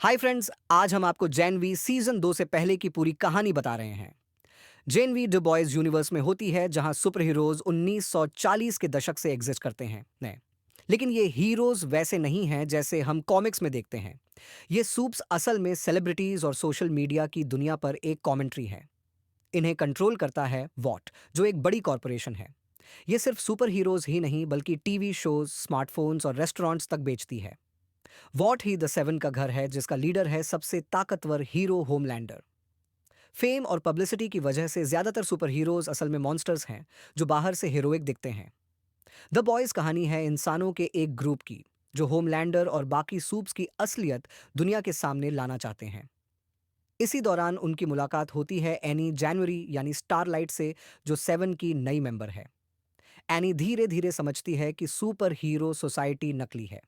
Hi friends, आज हम आपको जेन वी सीजन 2 से पहले की पूरी कहानी बता रहे हैं। जेन वी द बॉयज यूनिवर्स में होती है जहां सुपर हीरोज 1940 के दशक से एग्जिस्ट करते हैं ने। लेकिन ये हीरोज वैसे नहीं हैं जैसे हम कॉमिक्स में देखते हैं। ये सूप्स असल में सेलिब्रिटीज और सोशल मीडिया की दुनिया पर एक कॉमेंट्री है। इन्हें कंट्रोल करता है वॉट, जो एक बड़ी कॉरपोरेशन है। ये सिर्फ सुपर हीरोज ही नहीं बल्कि टीवी शोज, स्मार्टफोन्स और रेस्टोरेंट्स तक बेचती है। वॉट ही द सेवन का घर है जिसका लीडर है सबसे ताकतवर हीरो होमलैंडर। फेम और पब्लिसिटी की वजह से ज्यादातर सुपर हीरोज असल में मॉन्स्टर्स हैं जो बाहर से हीरोइक दिखते हैं। द बॉयज कहानी है इंसानों के एक ग्रुप की जो होमलैंडर और बाकी सूप्स की असलियत दुनिया के सामने लाना चाहते हैं। इसी दौरान उनकी मुलाकात होती है एनी जनवरी यानी स्टारलाइट से, जो सेवन की नई मेंबर है। एनी धीरे धीरे समझती है कि सुपर हीरो सोसाइटी नकली है।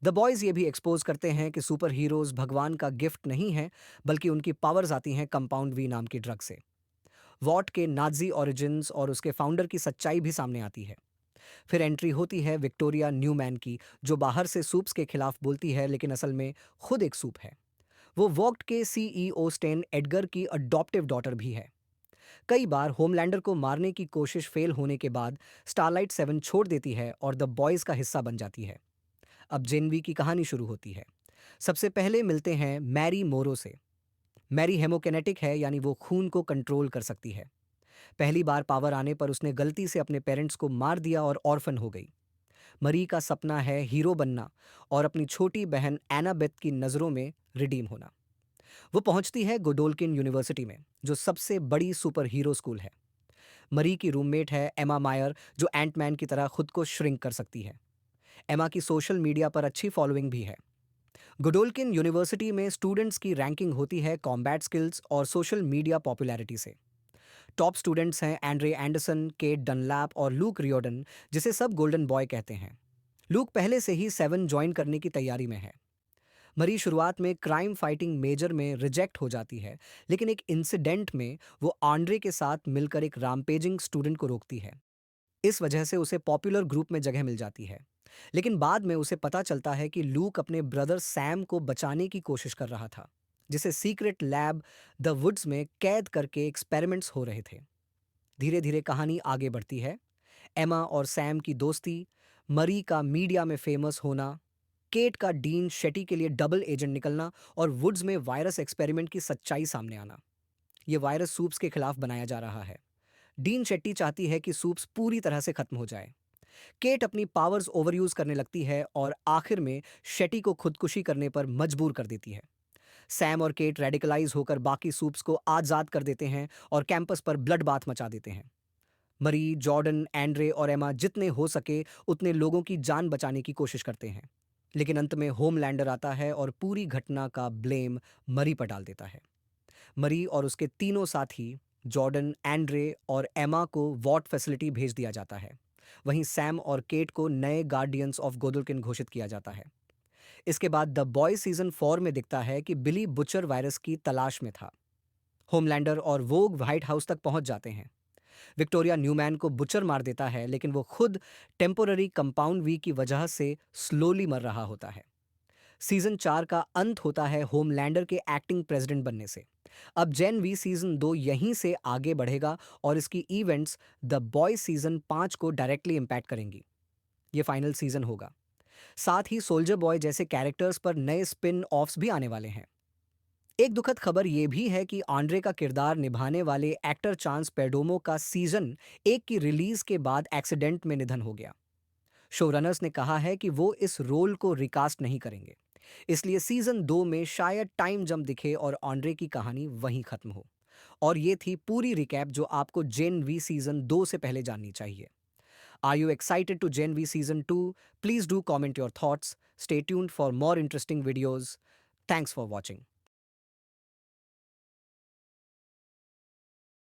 द बॉयज ये भी एक्सपोज करते हैं कि सुपर हीरोज भगवान का गिफ्ट नहीं है, बल्कि उनकी पावर्स आती हैं कंपाउंड वी नाम की ड्रग से। वॉट के नाजी ओरिजिन्स और उसके फाउंडर की सच्चाई भी सामने आती है। फिर एंट्री होती है विक्टोरिया न्यूमैन की, जो बाहर से सूप्स के खिलाफ बोलती है लेकिन असल में खुद एक सूप है। वो वॉक्ट के सीईओ स्टेन एडगर की अडॉप्टिव डॉटर भी है। कई बार होमलैंडर को मारने की कोशिश फेल होने के बाद स्टारलाइट सेवन छोड़ देती है और द बॉयज का हिस्सा बन जाती है। अब जेनवी की कहानी शुरू होती है। सबसे पहले मिलते हैं मैरी मोरो से। मैरी हेमोकेनेटिक है, यानी वो खून को कंट्रोल कर सकती है। पहली बार पावर आने पर उसने गलती से अपने पेरेंट्स को मार दिया और ऑर्फन हो गई। मरी का सपना है हीरो बनना और अपनी छोटी बहन एनाबेथ की नज़रों में रिडीम होना। वो पहुंचती है गोडोल्किन यूनिवर्सिटी में, जो सबसे बड़ी सुपर हीरो स्कूल है। मरी की रूममेट है एमा मायर, जो एंटमैन की तरह खुद को श्रिंक कर सकती है। एमा की सोशल मीडिया पर अच्छी फॉलोइंग भी है। गोडोल्किन यूनिवर्सिटी में स्टूडेंट्स की रैंकिंग होती है कॉम्बैट स्किल्स और सोशल मीडिया पॉपुलैरिटी से। टॉप स्टूडेंट्स हैं एंड्रे एंडरसन, केट डनलैप और लूक रियोडन, जिसे सब गोल्डन बॉय कहते हैं। लूक पहले से ही सेवन ज्वाइन करने की तैयारी में है। मरी शुरुआत में क्राइम फाइटिंग मेजर में रिजेक्ट हो जाती है, लेकिन एक इंसिडेंट में वो आंड्रे के साथ मिलकर एक रामपेजिंग स्टूडेंट को रोकती है। इस वजह से उसे पॉपुलर ग्रुप में जगह मिल जाती है। लेकिन बाद में उसे पता चलता है कि लूक अपने ब्रदर सैम को बचाने की कोशिश कर रहा था, जिसे सीक्रेट लैब द वुड्स में कैद करके एक्सपेरिमेंट्स हो रहे थे। धीरे धीरे कहानी आगे बढ़ती है। एमा और सैम की दोस्ती, मरी का मीडिया में फेमस होना, केट का डीन शेटी के लिए डबल एजेंट निकलना और वुड्स में वायरस एक्सपेरिमेंट की सच्चाई सामने आना। ये वायरस सूप्स के खिलाफ बनाया जा रहा है। डीन शेट्टी चाहती है कि सूप्स पूरी तरह से खत्म हो जाए। केट अपनी पावर्स ओवरयूज करने लगती है और आखिर में शेटी को खुदकुशी करने पर मजबूर कर देती है। सैम और केट रेडिकलाइज होकर बाकी सूप्स को आजाद कर देते हैं और कैंपस पर ब्लड बाथ मचा देते हैं। मरी, जॉर्डन, एंड्रे और एमा जितने हो सके उतने लोगों की जान बचाने की कोशिश करते हैं। लेकिन अंत में होमलैंडर आता है और पूरी घटना का ब्लेम मरी पर डाल देता है। मरी और उसके तीनों साथी, जॉर्डन, एंड्रे और एमा को वॉट फैसिलिटी भेज दिया जाता है। वहीं सैम और केट को नए गार्डियंस ऑफ गोदुल्किन घोषित किया जाता है। इसके बाद द बॉय सीजन 4 में दिखता है कि बिली बुचर वायरस की तलाश में था। होमलैंडर और वोग व्हाइट हाउस तक पहुंच जाते हैं। विक्टोरिया न्यूमैन को बुचर मार देता है, लेकिन वो खुद टेम्पोररी कंपाउंड वी की वजह से स्लोली मर रहा होता है। सीजन 4 का अंत होता है होमलैंडर के एक्टिंग प्रेसिडेंट बनने से। अब जेन वी सीजन 2 यहीं से आगे बढ़ेगा और इसकी इवेंट्स द बॉय सीजन 5 को डायरेक्टली इम्पैक्ट करेंगी। ये फाइनल सीजन होगा। साथ ही सोल्जर बॉय जैसे कैरेक्टर्स पर नए स्पिन ऑफ्स भी आने वाले हैं। एक दुखद खबर यह भी है कि आंड्रे का किरदार निभाने वाले एक्टर चांस पेडोमो का सीजन 1 की रिलीज के बाद एक्सीडेंट में निधन हो गया। शो रनर्स ने कहा है कि वो इस रोल को रिकास्ट नहीं करेंगे, इसलिए सीजन 2 में शायद टाइम जंप दिखे और आंड्रे की कहानी वहीं खत्म हो। और ये थी पूरी रिकैप जो आपको जेन वी सीजन 2 से पहले जाननी चाहिए। Are you excited to Gen V season 2? Please do comment your thoughts. Stay tuned for more interesting videos. Thanks for watching.